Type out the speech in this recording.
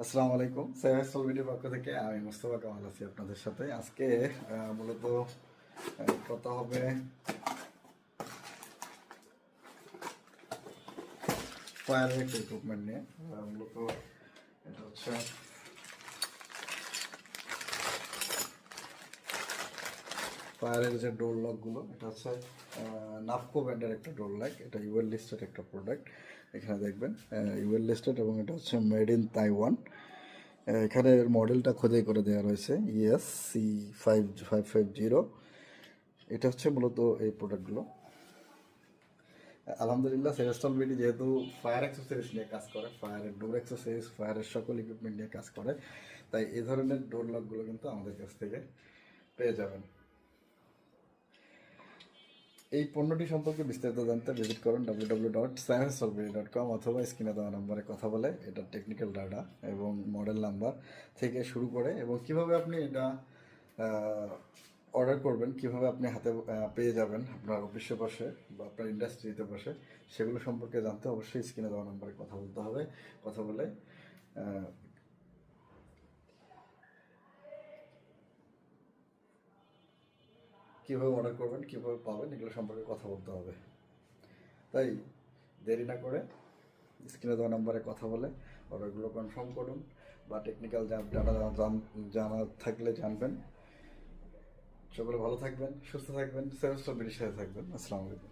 আসসালামু আলাইকুম, সাইহাসল ভিডিওর পক্ষ থেকে আমি মোস্তফা কামাল আছি আপনাদের সাথে। আজকে মূলত কথা হবে ফায়ার একটা ইকুইপমেন্ট নিয়ে। মূলত এটা হচ্ছে ফায়ারের যে ডোর লকগুলো, এটা হচ্ছে নাফকো ব্র্যান্ডের একটা ডোর লক। এটা ইউএল লিস্টেড একটা প্রোডাক্ট। এখানে দেখবেন ইউএল লিস্টেড এবং এটা হচ্ছে মেড ইন তাইওয়ান। এখানে মডেলটা খোদাই করে দেওয়া রয়েছে ES-C5550। এটা হচ্ছে মূলত এই প্রোডাক্টগুলো। আলহামদুলিল্লাহ, সেরেস্টল বিডি যেহেতু ফায়ার অ্যাক্সেসরিজ নিয়ে কাজ করে, ফায়ারের ডোর অ্যাক্সেসরিজ, ফায়ারের সকল ইকুইপমেন্ট নিয়ে কাজ করে, তাই এই ধরনের ডোর লকগুলো কিন্তু আমাদের কাছ থেকে পেয়ে যাবেন। এই পণ্যটি সম্পর্কে বিস্তারিত জানতে ভিজিট করুন www.sciencesolvery.com অথবা স্ক্রিনে দেওয়া নম্বরে কথা বলে এটার টেকনিক্যাল ডাটা এবং মডেল নাম্বার থেকে শুরু করে এবং কিভাবে আপনি এটা অর্ডার করবেন, কিভাবে আপনি হাতে পেয়ে যাবেন আপনার অফিসে বসে বা আপনার ইন্ডাস্ট্রিতে বসে, সেগুলো সম্পর্কে জানতে অবশ্যই স্ক্রিনে দেওয়া নম্বরে কথা বলতে হবে। কথা বলে কীভাবে অর্ডার করবেন, কীভাবে পাবেন, এগুলো সম্পর্কে কথা বলতে হবে। তাই দেরি না করে স্ক্রিনে দেওয়া নাম্বারে কথা বলে অর্ডারগুলো কনফার্ম করুন বা টেকনিক্যাল ডাটা জানা থাকলে জানবেন। সকলে ভালো থাকবেন, সুস্থ থাকবেন, সেলস সাথে থাকবেন। আসসালামু আলাইকুম।